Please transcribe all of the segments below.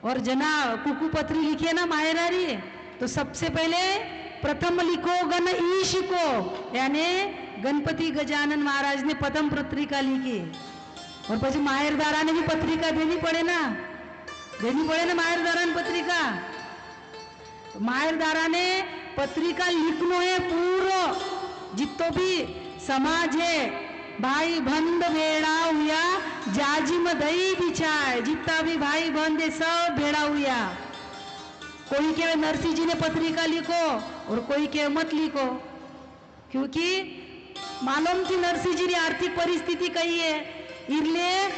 और जना कुकू पत्री लिखी है ना मायरारी, तो सबसे पहले प्रथम लिखो गण ईश को, यानी गणपति गजानन महाराज ने प्रथम पत्रिका लिखी। और પછી माहेरदारा ने भी पत्रिका देनी पड़े ना माहेरदारा ने पत्रिका। तो माहेरदारा ने पत्रिका लिखनो है पूरो, जितो भी समाज है भाई बंद भेड़ा हुआ जाजी में दही बिछाए, जितना भी भाई बंद है सब भेड़ा हुआ। कोई के नरसिंह जी ने पत्रिका लिखो और कोई के मत लिखो, क्योंकि मालूम थी नरसिंह जी की आर्थिक परिस्थिति कही है, इसलिए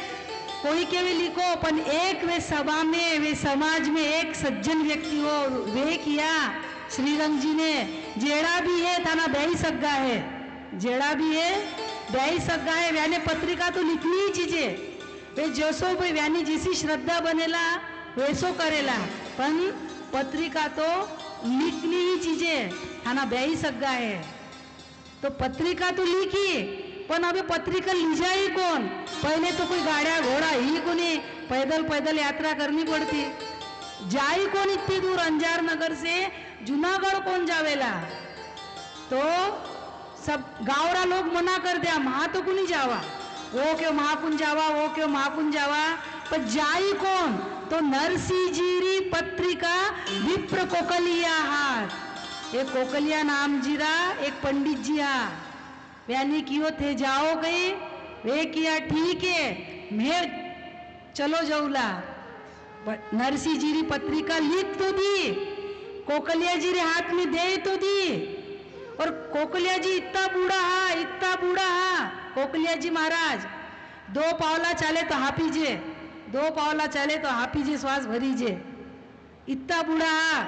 कोई के भी लिखो, पर एक वे सभा में वे समाज में एक सज्जन व्यक्ति हो वे किया श्रीरंग जी ने। जेड़ा भी है थाना दही सग्गा है, जेड़ा भी है दही सग्गा है, व्याने पत्रिका तो लिखनी ही चीजे वे जैसो भाई व्यानी जैसी श्रद्धा बनेला वैसो करेला, पण पत्रिका तो लिखनी ही चीजे थाना दही सग्गा है। तो पत्रिका तो लिखी, पण अभी पत्रिका लिजाई कौन? पहले तो कोई गाड़िया घोड़ा ही कोनी, पैदल पैदल यात्रा करनी पड़ती। जाई कौन इतनी दूर? अंजार नगर से जूनागढ़ कौन जावेला? तो सब गावरा लोग मना कर दिया, महा तो कुनी जावा, वो क्यों महाकुंज जावा, वो क्यों महाकुंज जावा, पर जाई कौन? तो नरसिंह जी री पत्रिका विप्र कोकलिया हाथ, एक कोकलिया नाम जीरा एक पंडित जी हा, यानी कियो थे जाओ गई, वे किया ठीक है मैं चलो जाऊला। नरसिंह जी री पत्रिका लिख तो दी, कोकलिया जी रे हाथ में दे तो दी, और कोकलिया जी इतना बूढ़ा हा कोकलिया जी महाराज, 2 पावला चाले तो हापीजे, 2 पावला चले तो हापीजे, श्वास भरीजे, इतना बूढ़ा हा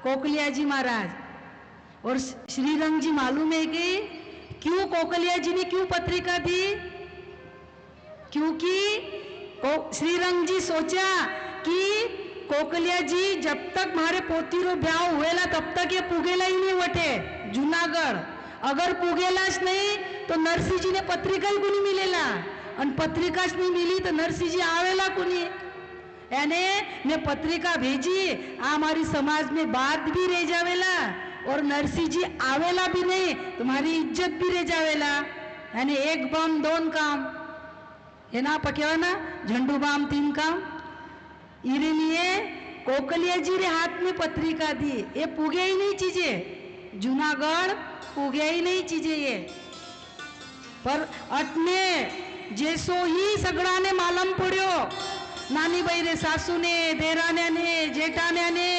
कोकलिया जी महाराज। और श्रीरंग जी मालूम है कि क्यों कोकलिया जी ने क्यों पत्रिका दी? क्योंकि श्रीरंग जी सोचा कि कोकलिया जी जब तक मारे पोती रो ब्याह हुएला तब तक ये पुगेला ही नहीं वटे जूनागढ़, अगर पुगेलाच नहीं तो नरसिंह जी ने पत्रिका ही कुनी मिलेला, और पत्रिका नहीं मिली तो नरसिंह जी आवेला कुनी। यानी ने पत्रिका भेजी, आ हमारी समाज में बात भी रह जावेला और नरसिंह जी आवेला भी नहीं, तुम्हारी इज्जत भी रह जावेला। यानी एक बम दोन काम, ये ना पकेवा ना झंडू बाम 3 काम। इरे लिए कोकलिया जी रे हाथ में पत्रिका दी, ये पुगे ही नहीं चीजे जूनागढ़, पुगे ही नहीं चीजे ये, पर अटने जैसो ही सगड़ा ने मालूम पड़ो, नानी भाई रे सासू ने, देराने ने, जेठाने ने,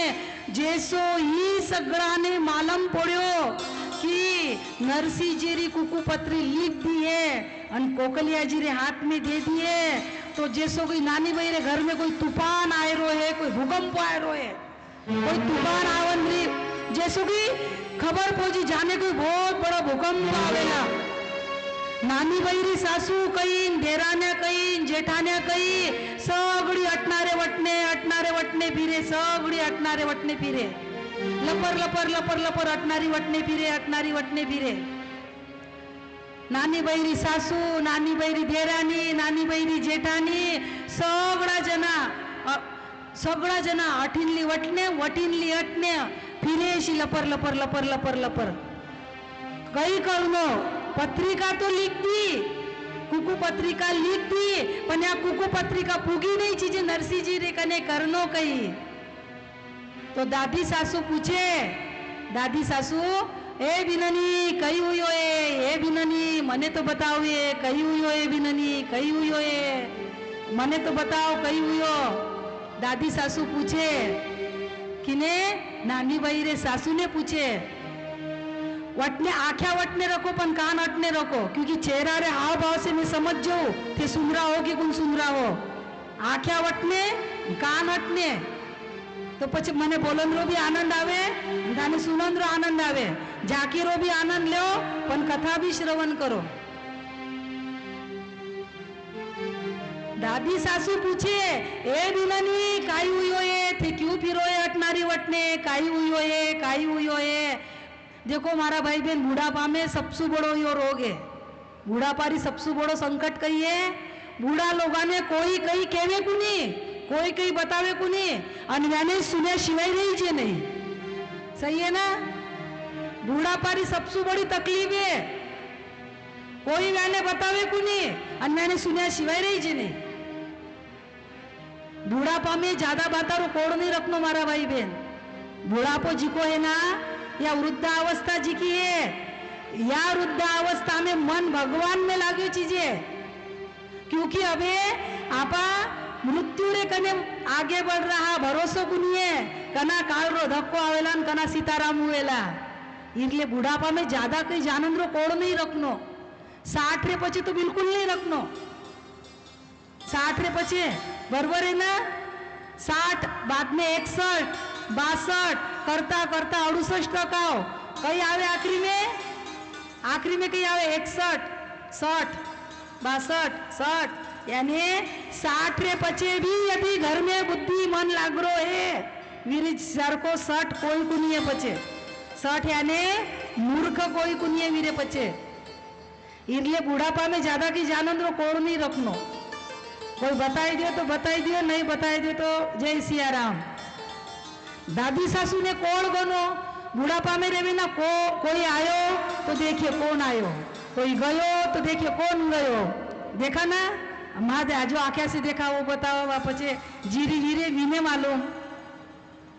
जैसो ही सगड़ा ने मालूम पड़ो कि नरसिंह जी री कुकू पत्री लिख दी है और कोकलिया जी रे हाथ में दे दिए, तो जैसो कोई नानी भाई रे घर में कोई तूफान आए रो है, कोई भूकंप आए रो है, कोई तूफान आवन री, जैसो की खबर पहुंची जाने कोई बहुत बड़ा भूकंप आवेला। नानी भाई री सासू कई, देराने कई, जेठाने कई, सगड़ी अटनारे वटने फिरे, सगड़ी अटनारे वटने फिरे, लपर लपर लपर लपर अटनारी वटने फिरे। नानी भाई री सासू, नानी भाई री देरानी, नानी भाई री जेठानी, सगड़ा जना अठिनली वटने वटिनली अटने फिरे शी लपर लपर लपर लपर लपर। कई करनो पत्रिका तो लिख दी, कुकू पत्रिका लिख दी, पण या कुकू पत्रिका पुगी नहीं चीजे नरसिंह जी रे कने करनो कही। तो दादी सासू पूछे, दादी सासू ए बिननी कही हुई ए बिननी मने तो बताओ ये कही हुई ए बिननी कही हुई ए मने तो बताओ कही हुई। दादी सासू पूछे किने? नानी भाई रे सासू ने पूछे। वटने आख्या वटने रखो पण कान अटने रखो, क्योंकि चेहरा रे हाव भाव से मैं समझ जाऊं थे सुमरा हो कि कौन सुमरा हो। आख्या वटने कान अटने तो પછી મને બોલનરો भी आनंद आवे, दाने सुनंदरो आनंद आवे, झाकीरो भी आनंद लो पण कथा भी श्रवण करो। दादी सासू पूछे ए बिनानी काई हुई होए थे क्यों फिरो अटनारी वटने काई हुई होए। देखो मारा भाई बहन बूढ़ापा में सबसे बड़ो यो रोग है, बूढ़ापा री सबसे बड़ो संकट कही है। बूढ़ा लोगा ने कोई कही केवे कुनी, कोई कई बतावे को नहीं और मैंने सुने शिवाय रही जे नहीं। सही है ना? बूढ़ापारी सबसे बड़ी तकलीफ है, कोई मैंने बतावे को नहीं और मैंने सुने शिवाय रही जे नहीं। बूढ़ापा में ज्यादा बातारो कोड नहीं रखनो मारा भाई बहन। बुढ़ापो जी को है ना या वृद्धावस्था जी की है, या वृद्धावस्था में मन भगवान में लाग्यो चीजे, क्योंकि अबे आपा मृत्यु रे कने आगे बढ़ रहा भरोसो कुनिए कना काल रो धक्को आवेला न कना सीताराम हुएला। इसलिए बुढ़ापा में ज्यादा कई जानंद रो कोड नहीं रखनो। 60 रे पछे तो बिल्कुल नहीं रखनो। 60 रे पछे बरबर है ना, 60 बाद में 61 62 करता करता 68 तक आओ, कई आवे आखिरी में कई आवे 61 60 62 60, यानी 60 रे पचे भी यदि घर में बुद्धि मन लागरो है वीर सर को 60 कोई कुनिए पचे 60, यानी मूर्ख कोई कुनिए वीरे पचे। इसलिए बुढ़ापा में ज्यादा की जानंद रो कोड नहीं रखनो। कोई बताई दियो तो बताई दियो, नहीं बताई दियो तो जय सिया राम। दादी सासू ने कोड गनो, बुढ़ापा में रेवे ना कोई आयो तो देखिए कौन आयो, कोई गयो तो देखिए कौन गयो। देखा ना, माँ जो आख्या से देखा वो बताओ वापस जीरी वीरे वीने मालूम।